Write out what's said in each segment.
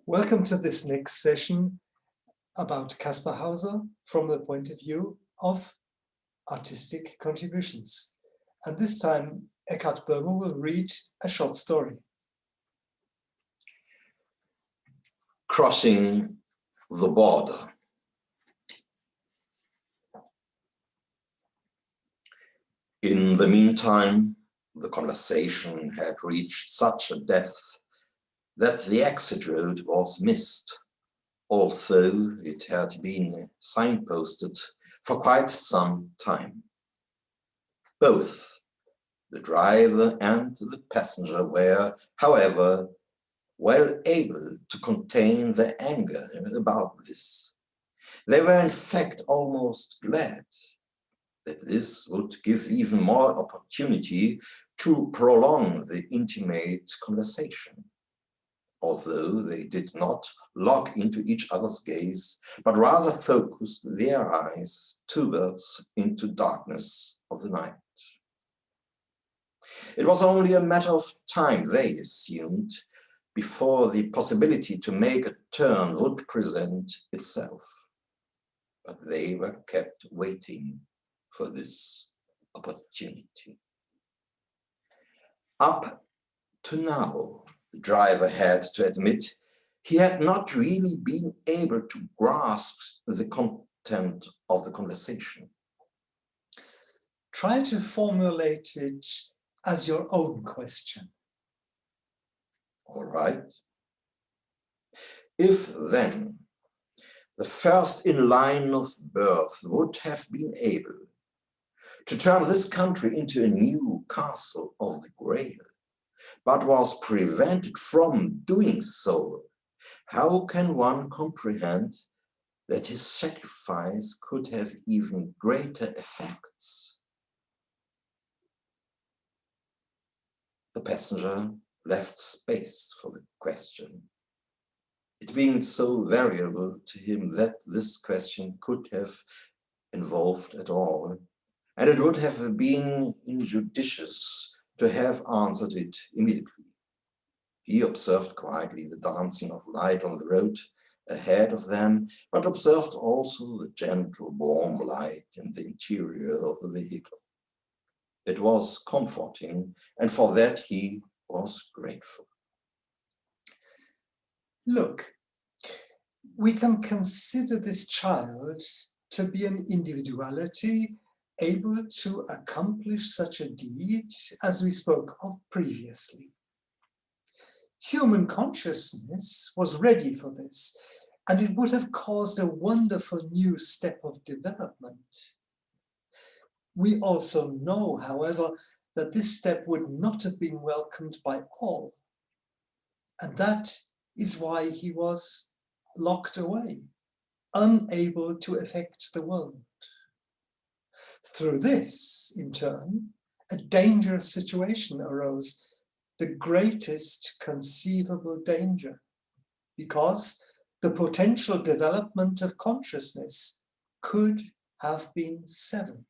Welcome to this next session about Caspar Hauser from the point of view of artistic contributions. And this time, Eckhard Böhme will read a short story. Crossing the border. In the meantime, the conversation had reached such a depth that the exit road was missed, although it had been signposted for quite some time. Both the driver and the passenger were, however, well able to contain their anger about this. They were in fact almost glad that this would give even more opportunity to prolong the intimate conversation, although they did not look into each other's gaze, but rather focused their eyes towards into darkness of the night. It was only a matter of time, they assumed, before the possibility to make a turn would present itself. But they were kept waiting for this opportunity. Up to now, the driver had to admit he had not really been able to grasp the content of the conversation. Try to formulate it as your own question. All right. If then the first in line of birth would have been able to turn this country into a new castle of the Grail, but was prevented from doing so, how can one comprehend that his sacrifice could have even greater effects? The passenger left space for the question, it being so variable to him that this question could have involved at all, and it would have been injudicious to have answered it immediately. He observed quietly the dancing of light on the road ahead of them, but observed also the gentle, warm light in the interior of the vehicle. It was comforting, and for that he was grateful. Look, we can consider this child to be an individuality able to accomplish such a deed as we spoke of previously. Human consciousness was ready for this, and it would have caused a wonderful new step of development. We also know, however, that this step would not have been welcomed by all, and that is why he was locked away, unable to affect the world. Through this, in turn, a dangerous situation arose, the greatest conceivable danger, because the potential development of consciousness could have been severed.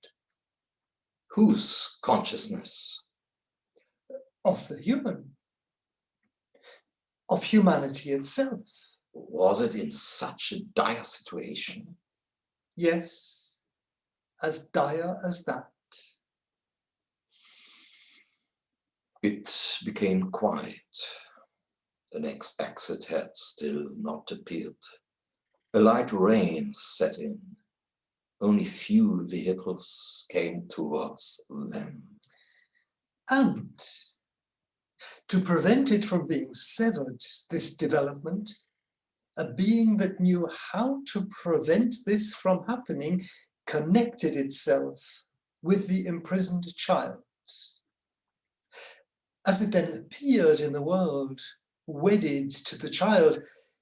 Whose consciousness? Of the human, of humanity itself. Was it in such a dire situation? Yes, as dire as that. It became quiet. The next exit had still not appeared. A light rain set in. Only few vehicles came towards them. And to prevent it from being severed, this development, a being that knew how to prevent this from happening connected itself with the imprisoned child. As it then appeared in the world, wedded to the child,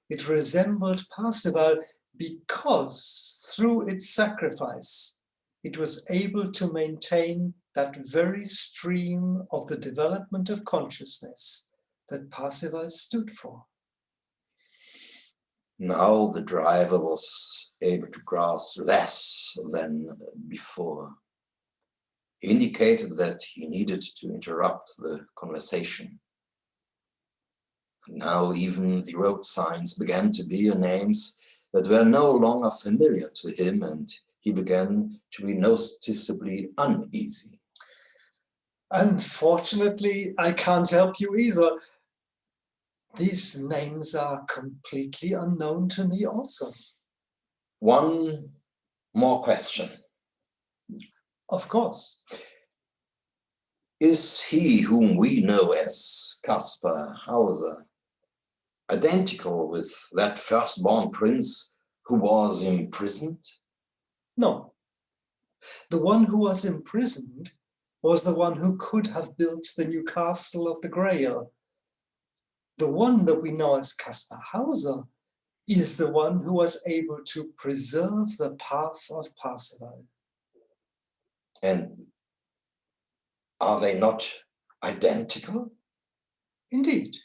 it resembled Parzival because through its sacrifice, it was able to maintain that very stream of the development of consciousness that Parzival stood for. Now the driver was able to grasp less than before. He indicated that he needed to interrupt the conversation. Now even the road signs began to bear names that were no longer familiar to him, and he began to be noticeably uneasy. Unfortunately, I can't help you either. These names are completely unknown to me also. One more question. Of course. Is he whom we know as Caspar Hauser identical with that firstborn prince who was imprisoned? No. The one who was imprisoned was the one who could have built the new castle of the Grail. The one that we know as Caspar Hauser is the one who was able to preserve the path of Parzival. And are they not identical? Indeed.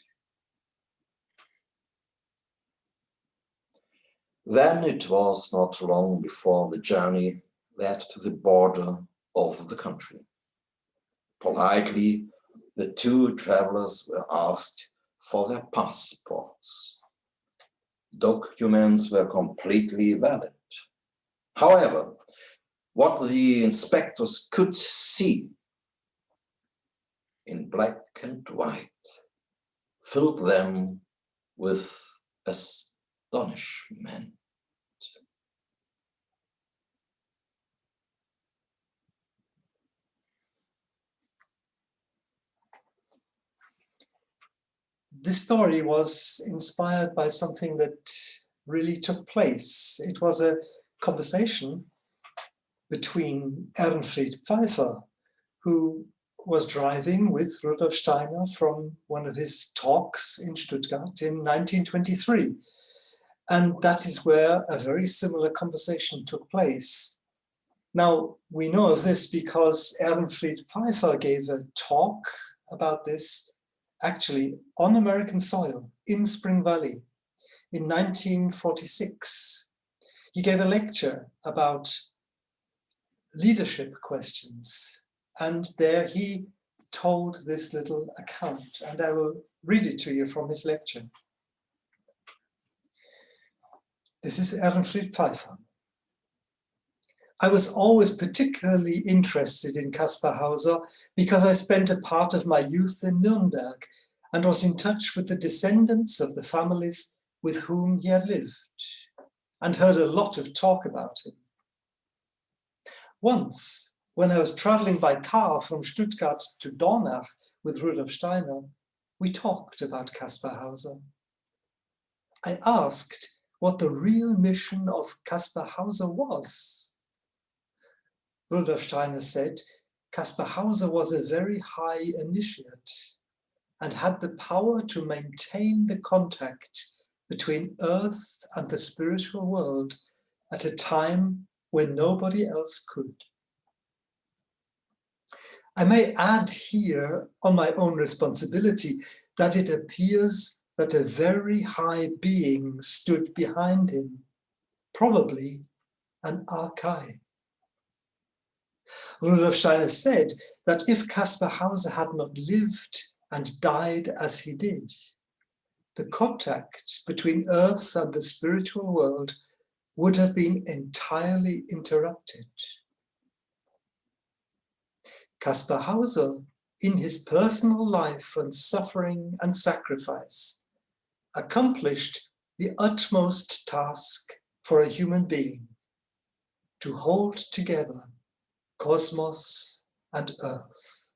Then it was not long before the journey led to the border of the country. Politely, the two travelers were asked for their passports. Documents were completely valid. However, what the inspectors could see in black and white filled them with astonishment. This story was inspired by something that really took place. It was a conversation between Ehrenfried Pfeiffer, who was driving with Rudolf Steiner from one of his talks in Stuttgart in 1923. And that is where a very similar conversation took place. Now, we know of this because Ehrenfried Pfeiffer gave a talk about this actually on American soil in Spring Valley in 1946. He gave a lecture about leadership questions, and there he told this little account, and I will read it to you from his lecture. This is Ehrenfried Pfeiffer. I was always particularly interested in Caspar Hauser because I spent a part of my youth in Nuremberg and was in touch with the descendants of the families with whom he had lived and heard a lot of talk about him. Once, when I was traveling by car from Stuttgart to Dornach with Rudolf Steiner, we talked about Caspar Hauser. I asked what the real mission of Caspar Hauser was. Rudolf Steiner said Caspar Hauser was a very high initiate and had the power to maintain the contact between Earth and the spiritual world at a time when nobody else could. I may add here, on my own responsibility, that it appears that a very high being stood behind him, probably an archai. Rudolf Steiner said that if Caspar Hauser had not lived and died as he did, the contact between Earth and the spiritual world would have been entirely interrupted. Caspar Hauser, in his personal life and suffering and sacrifice, accomplished the utmost task for a human being, to hold together cosmos and Earth.